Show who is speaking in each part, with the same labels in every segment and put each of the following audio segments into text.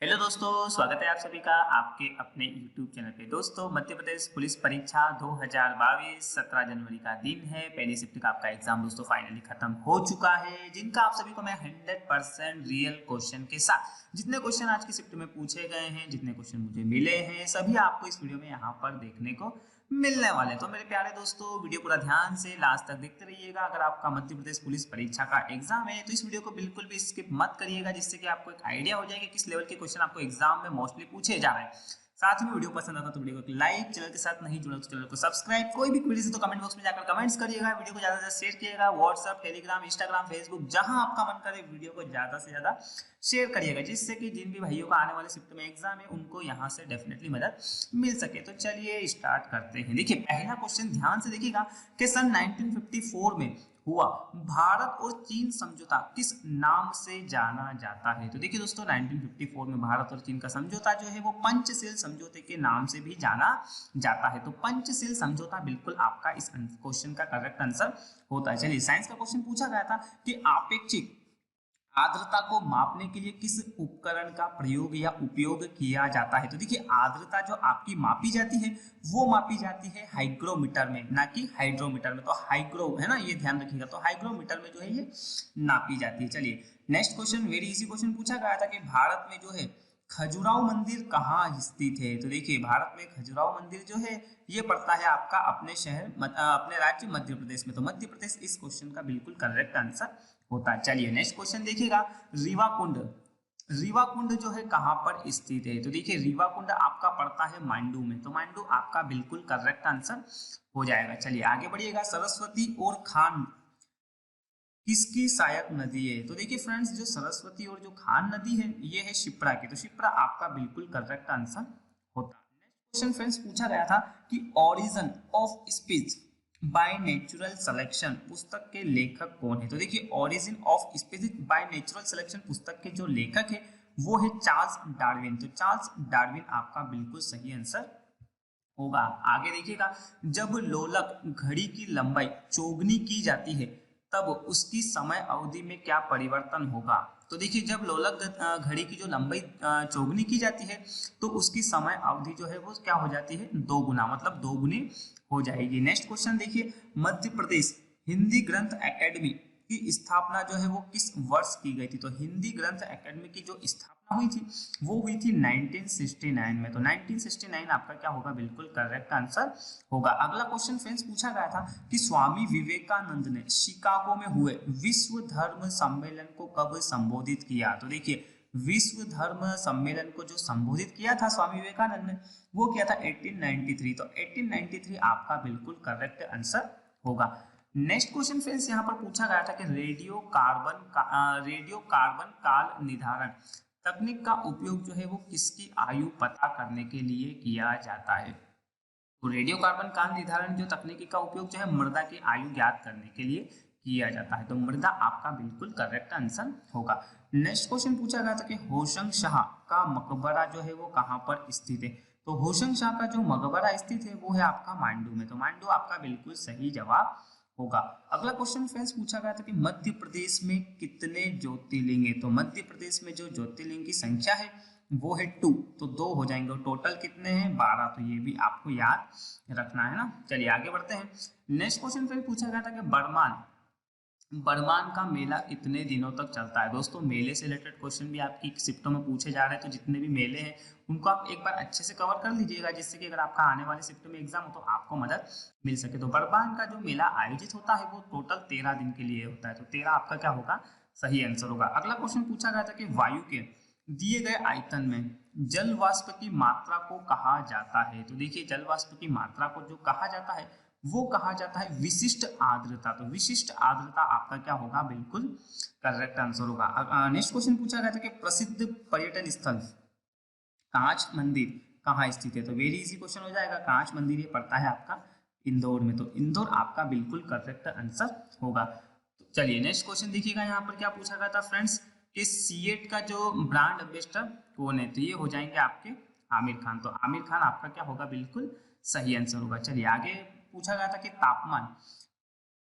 Speaker 1: Hello दोस्तों, स्वागत है आप सभी का आपके अपने YouTube चैनल पे। दोस्तों, मध्य प्रदेश पुलिस परीक्षा 2022 17 जनवरी का दिन है। पहली शिफ्ट का आपका एग्जाम दोस्तों फाइनली खत्म हो चुका है, जिनका आप सभी को मैं 100% रियल क्वेश्चन के साथ जितने क्वेश्चन आज की शिफ्ट में पूछे गए हैं, जितने क्वेश्चन मुझे मिले हैं, सभी आपको इस वीडियो में यहाँ पर देखने को मिलने वाले। तो मेरे प्यारे दोस्तों, वीडियो पूरा ध्यान से लास्ट तक देखते रहिएगा। अगर आपका मध्य प्रदेश पुलिस परीक्षा का एग्जाम है तो इस वीडियो को बिल्कुल भी स्किप मत करिएगा, जिससे कि आपको एक आइडिया हो जाए कि किस लेवल के क्वेश्चन आपको एग्जाम में मोस्टली पूछे जा रहे हैं। साथ में वीडियो पसंद आता तो वीडियो को लाइक, चैनल के साथ नहीं जुड़ा तो चैनल को सब्सक्राइब। कोई भी क्वेरी से तो कमेंट बॉक्स में जाकर कमेंट्स करिएगा। वीडियो को ज्यादा से ज्यादा शेयर कीजिएगा। व्हाट्सएप, टेलीग्राम, इंस्टाग्राम, फेसबुक, जहां आपका मन करे वीडियो को ज्यादा से ज्यादा शेयर करिएगा, जिससे कि जिन भी भाइयों का आने वाले शिफ्ट में एग्जाम है उनको यहाँ से डेफिनेटली मदद मिल सके। तो चलिए स्टार्ट करते हैं। देखिए, पहला क्वेश्चन ध्यान से देखिएगा कि सन 1954 में हुआ भारत और चीन समझौता किस नाम से जाना जाता है। तो देखिए दोस्तों, 1954 में भारत और चीन का समझौता जो है वो पंचशील समझौते के नाम से भी जाना जाता है। तो पंचशील समझौता बिल्कुल आपका इस क्वेश्चन का करेक्ट आंसर होता है। चलिए, साइंस का क्वेश्चन पूछा गया था कि आपेक्षिक आर्द्रता को मापने के लिए किस उपकरण का प्रयोग या उपयोग किया जाता है। तो देखिए, आर्द्रता जो आपकी मापी जाती है वो मापी जाती है हाइग्रोमीटर में, ना कि हाइड्रोमीटर में। तो हाइग्रो है ना, ये ध्यान रखिएगा। तो हाइग्रोमीटर में जो है ये नापी जाती है। चलिए, next question very easy question पूछा गया था कि भारत में जो है खजुराहो मंदिर कहाँ स्थित है। तो देखिए, भारत में खजुराहो मंदिर जो है ये पड़ता है आपका अपने शहर अपने राज्य मध्य प्रदेश में। तो मध्य प्रदेश इस क्वेश्चन का बिल्कुल करेक्ट आंसर होता है। चलिए, नेक्स्ट क्वेश्चन देखिएगा, रीवा कुंड। रीवा कुंड जो है कहाँ पर स्थित है। तो देखिए, रीवा कुंड आपका पड़ता है मांडू में। तो मांडू आपका बिल्कुल करेक्ट आंसर हो जाएगा। चलिए आगे बढ़िएगा, सरस्वती और खान किसकी सहायक नदी है। तो देखिए फ्रेंड्स, जो सरस्वती और जो खान नदी है ये है शिप्रा की। तो शिप्रा आपका बिल्कुल करेक्ट आंसर होता है। नेक्स्ट क्वेश्चन फ्रेंड्स पूछा गया था कि origin of speech by natural selection पुस्तक के लेखक कौन है। तो देखिए, origin of speech by natural selection पुस्तक के जो लेखक है वो है चार्ल्स डार्विन। तो चार्ल्स डार्विन आपका बिल्कुल सही आंसर होगा। आगे देखिएगा, जब लोलक घड़ी की लंबाई चौगुनी की जाती है तब उसकी समय अवधि में क्या परिवर्तन होगा। तो देखिए, जब लोलक घड़ी की जो लंबाई चौगुनी की जाती है तो उसकी समय अवधि जो है वो क्या हो जाती है, दो गुना, मतलब दो गुनी हो जाएगी। नेक्स्ट क्वेश्चन देखिए, मध्य प्रदेश हिंदी ग्रंथ एकेडमी की स्थापना जो है वो किस वर्ष की गई थी। तो हिंदी ग्रंथ एकेडमी की जो स्थापना हुई थी वो हुई थी 1969 में। तो 1969 आपका क्या होगा, बिल्कुल करेक्ट आंसर होगा। अगला क्वेश्चन फ्रेंड्स पूछा गया था कि स्वामी विवेकानंद ने शिकागो में हुए विश्व धर्म सम्मेलन को कब संबोधित किया। तो देखिए, विश्व धर्म सम्मेलन को जो संबोधित किया था स्वामी विवेकानंद ने वो किया था 1893। तो 1893 आपका बिल्कुल करेक्ट आंसर होगा। नेक्स्ट क्वेश्चन फ्रेंड्स यहाँ पर पूछा गया था कि रेडियो कार्बन काल निर्धारण तकनीक का उपयोग जो है वो किसकी आयु पता करने के लिए किया जाता है। तो रेडियो कार्बन काल निर्धारण जो तकनीकी का उपयोग जो है मृदा की आयु ज्ञात करने के लिए किया जाता है। तो मृदा आपका बिल्कुल करेक्ट आंसर होगा। नेक्स्ट क्वेश्चन पूछा गया था कि होशंग शाह का मकबरा जो है वो कहाँ पर स्थित है। तो होशंग शाह का जो मकबरा स्थित है वो है आपका मांडू में। तो मांडू आपका बिल्कुल सही जवाब होगा। अगला क्वेश्चन फ्रेंड्स पूछा गया था कि मध्य प्रदेश में कितने ज्योतिर्लिंग है। तो मध्य प्रदेश में जो ज्योतिर्लिंग की संख्या है वो है 2। तो 2 हो जाएंगे। टोटल कितने हैं, 12। तो ये भी आपको याद रखना है ना। चलिए आगे बढ़ते हैं। नेक्स्ट क्वेश्चन फिर पूछा गया था कि बरमान का मेला कितने दिनों तक चलता है। दोस्तों, मेले से रिलेटेड क्वेश्चन भी आपकी शिफ्टों में पूछे जा रहे हैं। तो जितने भी मेले हैं उनको आप एक बार अच्छे से कवर कर लीजिएगा, जिससे कि अगर आपका आने वाले शिफ्ट में एग्जाम हो तो आपको मदद मिल सके। तो बरमान का जो मेला आयोजित होता है वो टोटल 13 दिन के लिए होता है। तो 13 आपका क्या होगा, सही आंसर होगा। अगला क्वेश्चन पूछा गया था कि वायु के दिए गए आयतन में जल वाष्प की मात्रा को कहा जाता है। तो देखिए, जल वाष्प की मात्रा को जो कहा जाता है वो कहा जाता है विशिष्ट आर्द्रता। तो विशिष्ट आर्द्रता आपका क्या होगा, बिल्कुल करेक्ट आंसर होगा। नेक्स्ट क्वेश्चन पूछा गया था कि प्रसिद्ध पर्यटन स्थल कांच मंदिर कहाँ स्थित है। तो वेरी इजी क्वेश्चन हो जाएगा। कांच मंदिर ये पड़ता है आपका इंदौर में। तो इंदौर आपका बिल्कुल करेक्ट आंसर होगा। तो चलिए नेक्स्ट क्वेश्चन देखिएगा, यहाँ पर क्या पूछा गया था फ्रेंड्स कि सीएट का जो ब्रांड एम्बेसडर कौन है। तो ये हो जाएंगे आपके आमिर खान। तो आमिर खान आपका क्या होगा, बिल्कुल सही आंसर होगा। चलिए आगे पूछा गया था कि तापमान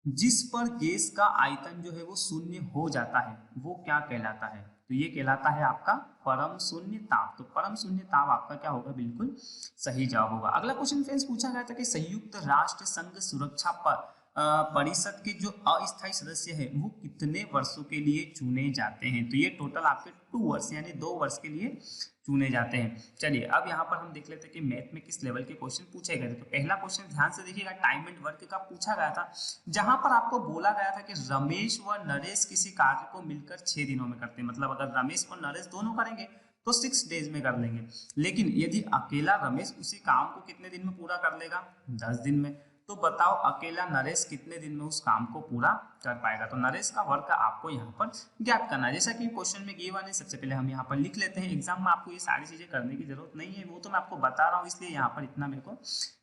Speaker 1: जिस पर गैस का आयतन जो है वो शून्य हो जाता है वो क्या कहलाता है। तो ये कहलाता है आपका परम शून्य ताप। तो परम शून्य ताप आपका क्या होगा, बिल्कुल सही जवाब होगा। अगला क्वेश्चन फ्रेंड्स पूछा गया था कि संयुक्त राष्ट्र संघ सुरक्षा परिषद के जो अस्थायी सदस्य है वो कितने वर्षों के लिए चुने जाते हैं। तो ये टोटल आपके 2 वर्ष यानी 2 वर्ष के लिए चुने जाते हैं। चलिए अब यहाँ पर हम देख लेते हैं कि मैथ में किस लेवल के क्वेश्चन पूछे गए थे। तो पहला क्वेश्चन ध्यान से देखिएगा, टाइम एंड वर्क का पूछा गया था, जहां पर आपको बोला गया था कि रमेश व नरेश किसी कार्य को मिलकर 6 दिनों में करते हैं। मतलब अगर रमेश और नरेश दोनों करेंगे तो 6 डेज में कर लेंगे, लेकिन यदि अकेला रमेश उसी काम को कितने दिन में पूरा कर लेगा, 10 दिन में। तो बताओ अकेला नरेश कितने दिन में उस काम को पूरा कर पाएगा। तो नरेश का वर्क आपको यहाँ पर ज्ञात करना है, जैसा कि क्वेश्चन में गिवन है। सबसे पहले हम यहाँ पर लिख लेते हैं, एग्जाम में आपको ये सारी चीजें करने की जरूरत नहीं है, वो तो मैं आपको बता रहा हूँ, इसलिए यहाँ पर इतना मेरे को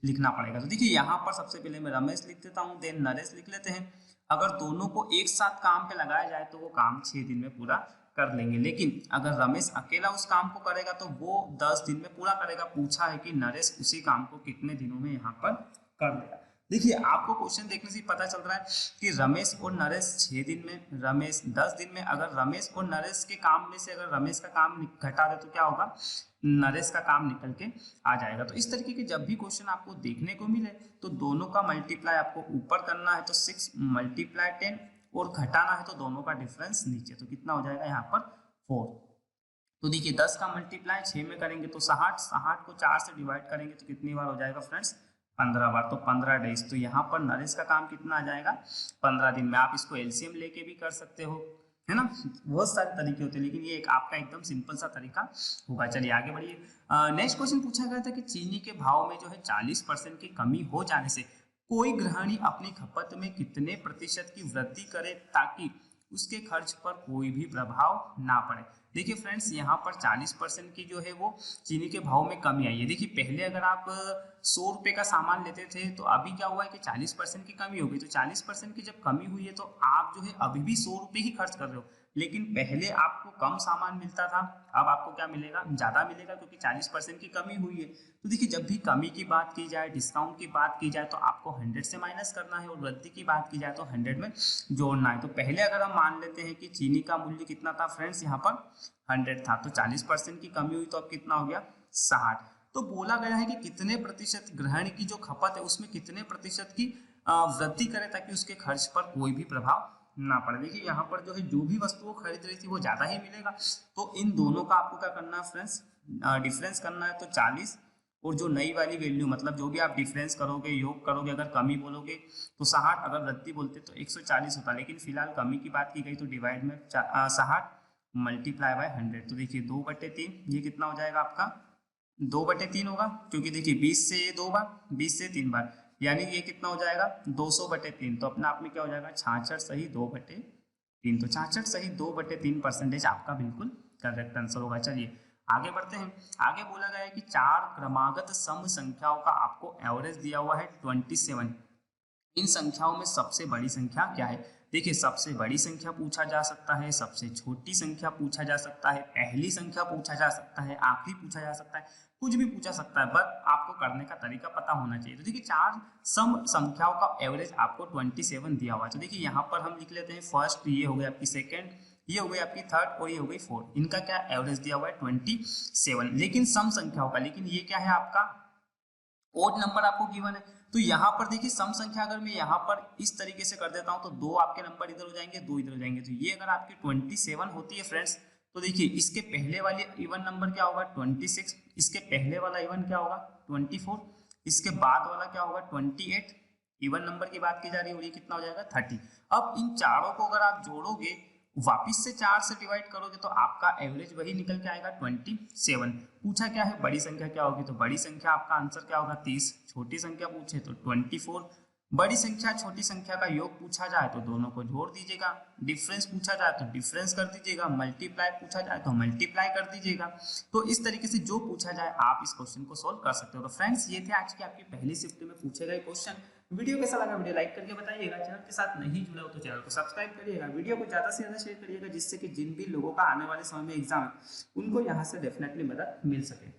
Speaker 1: लिखना पड़ेगा। तो देखिए यहाँ पर सबसे पहले मैं रमेश लिख देता हूँ, देन नरेश लिख लेते हैं। अगर दोनों को एक साथ काम पे लगाया जाए तो वो काम 6 दिन में पूरा कर लेंगे, लेकिन अगर रमेश अकेला उस काम को करेगा तो वो 10 दिन में पूरा करेगा। पूछा है कि नरेश उसी काम को कितने दिनों में यहाँ पर कर लेगा। देखिए आपको क्वेश्चन देखने से पता चल रहा है कि रमेश और नरेश 6 दिन में, रमेश 10 दिन में। अगर रमेश और नरेश के काम में से अगर रमेश का काम घटा दे तो क्या होगा, नरेश का काम निकल के आ जाएगा। तो इस तरीके के जब भी क्वेश्चन आपको देखने को मिले तो दोनों का मल्टीप्लाई आपको ऊपर करना है, तो 6 मल्टीप्लाई 10, और घटाना है तो दोनों का डिफरेंस नीचे, तो कितना हो जाएगा यहाँ पर 4। तो देखिए 10 का मल्टीप्लाई 6 में करेंगे तो 60 को 4 से डिवाइड करेंगे तो कितनी बार हो जाएगा फ्रेंड्स, 15 बार, तो 15 डेज। तो यहाँ पर नरेश का काम कितना आ जाएगा, 15 दिन में। आप इसको एलसीएम लेके भी कर सकते हो, है ना, बहुत सारे तरीके होते हैं, लेकिन ये एक आपका एकदम सिंपल सा तरीका होगा। चलिए आगे बढ़िए। नेक्स्ट क्वेश्चन पूछा गया था कि चीनी के भाव में जो है 40% की कमी हो जाने से कोई गृहिणी अपनी खपत में कितने प्रतिशत की वृद्धि करे ताकि उसके खर्च पर कोई भी प्रभाव ना पड़े। देखिए फ्रेंड्स यहाँ पर 40% की जो है वो चीनी के भाव में कमी आई है। देखिए पहले अगर आप 100 रुपये का सामान लेते थे तो अभी क्या हुआ है कि 40% की कमी हो गई। तो 40% की जब कमी हुई है तो आप जो है अभी भी 100 रुपये ही खर्च कर रहे हो, लेकिन पहले आपको कम सामान मिलता था, अब आपको क्या मिलेगा, ज़्यादा मिलेगा, क्योंकि 40% की कमी हुई है। तो देखिए जब भी कमी की बात की जाए, डिस्काउंट की बात की जाए, तो आपको 100 से माइनस करना है, और वृद्धि की बात की जाए तो 100 में जोड़ना है। तो पहले अगर हम मान लेते हैं कि चीनी का मूल्य कितना था फ्रेंड्स, यहाँ पर 100 था, तो 40% की कमी हुई तो अब कितना हो गया, 60। तो बोला गया है कि कितने प्रतिशत गृहिणी की जो खपत है उसमें कितने प्रतिशत की वृद्धि करे ताकि उसके खर्च पर कोई भी प्रभाव ना पड़े। देखिए यहाँ पर जो है जो भी वस्तु वो खरीद रही थी वो ज्यादा ही मिलेगा, तो इन दोनों का आपको क्या करना है फ्रेंड्स, डिफरेंस करना है। तो 40 और जो नई वाली वैल्यू, मतलब जो भी आप डिफरेंस करोगे, योग करोगे, अगर कमी बोलोगे तो 60, अगर वृद्धि बोलते तो 140 होता, लेकिन फिलहाल कमी की बात की गई तो डिवाइड में 60 मल्टीप्लाई बाय 100। तो देखिए 2/3, ये कितना हो जाएगा आपका, 2/3 होगा, क्योंकि देखिए 20 से 2 बार, 20 से 3 बार, यानी ये कितना हो जाएगा 200/3। तो अपने आप में क्या हो जाएगा 66 सही 2/3। तो 66 सही 2/3% आपका बिल्कुल करेक्ट आंसर होगा। चलिए आगे बढ़ते हैं। आगे बोला गया है कि 4 क्रमागत सम संख्याओं का आपको एवरेज दिया हुआ है 27। इन संख्याओं में सबसे बड़ी संख्या क्या है। देखिए सबसे बड़ी संख्या पूछा जा सकता है, सबसे छोटी संख्या पूछा जा सकता है, पहली संख्या पूछा जा सकता है, आखिरी पूछा जा सकता है, कुछ भी पूछा सकता है, बस आपको करने का तरीका पता होना चाहिए। तो देखिए 4 सम संख्याओं का एवरेज आपको 27 दिया हुआ है। तो देखिए यहाँ पर हम लिख लेते हैं, फर्स्ट ये हो गई आपकी, सेकेंड ये हो गई आपकी, थर्ड और ये हो गई फोर्थ। इनका क्या एवरेज दिया हुआ है 27, लेकिन सम संख्याओं का, लेकिन ये क्या है आपका ओड नंबर आपको गिवन है। तो यहाँ पर देखिए सम संख्या अगर मैं यहाँ पर इस तरीके से कर देता हूँ तो 2 आपके नंबर इधर हो जाएंगे, 2 इधर हो जाएंगे। तो ये अगर आपकी 27 होती है फ्रेंड्स, तो देखिए इसके पहले वाले इवन नंबर क्या होगा 26, इसके पहले वाला इवन क्या होगा 24, इसके बाद वाला क्या होगा 28, इवन नंबर की बात की जा रही है, और ये कितना हो जाएगा 30। अब इन चारों को अगर आप जोड़ोगे, वापिस से 4 से डिवाइड करोगे तो आपका एवरेज वही निकल के आएगा 27। पूछा क्या है बड़ी संख्या क्या होगी, तो बड़ी संख्या आपका आंसर क्या होगा 30। छोटी संख्या पूछे तो 24। बड़ी संख्या छोटी संख्या का योग पूछा जाए तो दोनों को जोड़ दीजिएगा, डिफरेंस पूछा जाए तो डिफरेंस कर दीजिएगा, मल्टीप्लाई पूछा जाए तो मल्टीप्लाई कर दीजिएगा। तो इस तरीके से जो पूछा जाए आप इस क्वेश्चन को सोल्व कर सकते हो। तो फ्रेंड्स ये थे आज की आपकी पहली शिफ्ट में पूछे गए क्वेश्चन। वीडियो कैसा लगा, वीडियो लाइक करके बताइएगा। चैनल के साथ नहीं जुड़ा हो तो चैनल को सब्सक्राइब करिएगा, वीडियो को ज़्यादा से ज़्यादा शेयर करिएगा, जिससे कि जिन भी लोगों का आने वाले समय में एग्जाम है उनको यहाँ से डेफिनेटली मदद मिल सके।